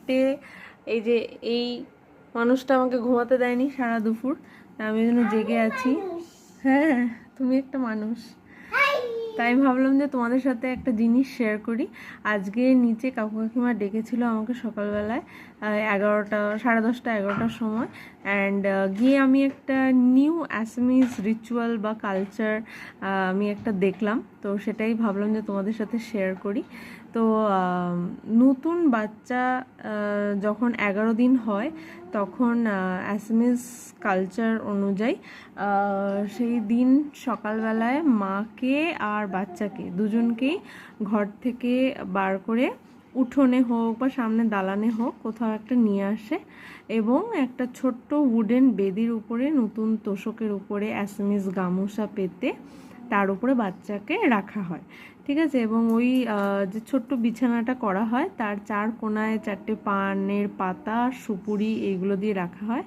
চারটে, এই যে এই মানুষটা আমাকে ঘুমাতে দেয়নি সারা দুপুর, আমি যেন জেগে আছি। হ্যাঁ, তুমি একটা মানুষ। তাই ভাবলাম যে তোমাদের সাথে একটা জিনিস শেয়ার করি। আজকে নিচে কাকু কাকিমা ডেকেছিল আমাকে সকালবেলায় 11টা, 10:30, 11টার সময়। অ্যান্ড গিয়ে আমি একটা নিউ অ্যাসামিজ রিচুয়াল বা কালচার আমি একটা দেখলাম, তো সেটাই ভাবলাম যে তোমাদের সাথে শেয়ার করি। তো নতুন বাচ্চা যখন 11 দিন হয় তখন অ্যাসামিজ কালচার অনুযায়ী সেই দিন সকালবেলায় মাকে আর বাচ্চাকে দুজনকেই ঘর থেকে বার করে উঠোনে হোক বা সামনে দালানে হোক কোথাও একটা নিয়ে আসে এবং একটা ছোট্ট উডেন বেদির উপরে নতুন তোষকের উপরে অ্যাসামিজ গামুছা পেতে তার উপরে বাচ্চাকে রাখা হয়, ঠিক আছে। এবং ওই যে ছোট্ট বিছানাটা করা হয় তার চার কোনায় 4টে পানের পাতা, সুপুরি এইগুলো দিয়ে রাখা হয়।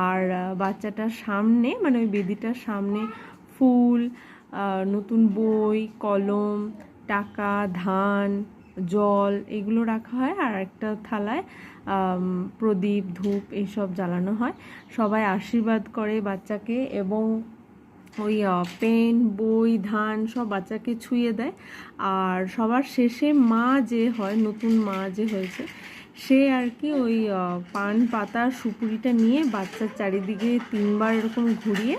আর বাচ্চাটার সামনে মানে ওই বেদিটার সামনে ফুল, নতুন বই, কলম, টাকা, ধান, জল এগুলো রাখা হয়। আর একটা থালায় প্রদীপ, ধূপ এইসব জ্বালানো হয়। সবাই আশীর্বাদ করে বাচ্চাকে এবং ওই পেন, বই, ধান সব বাচ্চাকে ছুঁয়ে দেয়। আর সবার শেষে মা যে হয়, নতুন মা যে হয়েছে, সে আর কি ওই পান পাতা সুপুরিটা নিয়ে বাচ্চার চারিদিকে 3বার এরকম ঘুরিয়ে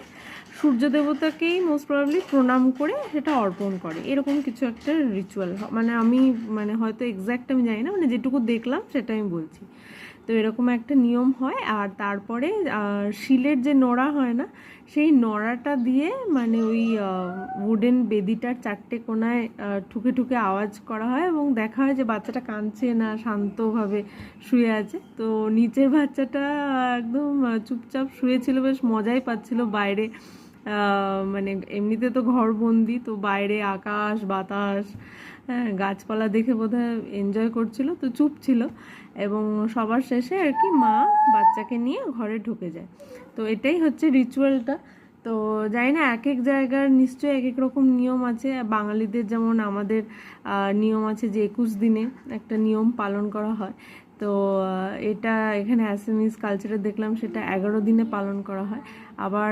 সূর্য দেবতাকেই মোস্ট প্রবাবলি প্রণাম করে সেটা অর্পণ করে। এরকম কিছু একটা রিচুয়াল, মানে আমি মানে হয়তো এক্স্যাক্ট আমি জানি না, মানে যেটুকু দেখলাম সেটা আমি বলছি। তো এরকম একটা নিয়ম হয়। আর তারপরে শিলের যে নোড়া হয় না, সেই নোড়াটা দিয়ে মানে ওই উডেন বেদিটার 4টে কোনায় ঠুকে ঠুকে আওয়াজ করা হয় এবং দেখা হয় যে বাচ্চাটা কাঁদছে না, শান্তভাবে শুয়ে আছে। তো নিচের বাচ্চাটা একদম চুপচাপ শুয়েছিল, বেশ মজাই পাচ্ছিল। বাইরে মানে এমনিতে তো ঘরবন্দি, তো বাইরে আকাশ বাতাস, হ্যাঁ, গাছপালা দেখে বোধহয় এনজয় করছিল, তো চুপ ছিল। এবং সবার শেষে আর কি মা বাচ্চাকে নিয়ে ঘরে ঢুকে যায়। তো এটাই হচ্ছে রিচুয়ালটা। তো জানি না এক এক জায়গার নিশ্চয়ই এক এক রকম নিয়ম আছে। বাঙালিদের যেমন আমাদের নিয়ম আছে যে 21 দিনে একটা নিয়ম পালন করা হয়। তো এটা এখানে অ্যাসামিজ কালচারে দেখলাম সেটা 11 দিনে পালন করা হয়। আবার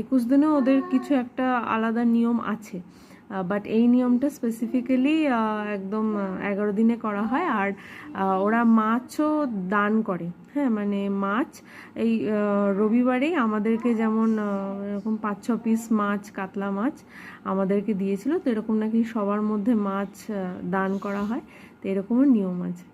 21 দিনেও ওদের কিছু একটা আলাদা নিয়ম আছে, বাট এই নিয়মটা স্পেসিফিক্যালি একদম 11 দিনে করা হয়। আর ওরা মাছও দান করে, হ্যাঁ, মানে মাছ এই রবিবারেই আমাদেরকে যেমন এরকম 5-6 পিস মাছ, কাতলা মাছ আমাদেরকে দিয়েছিল। তো এরকম নাকি সবার মধ্যে মাছ দান করা হয়, তো এরকমও নিয়ম আছে।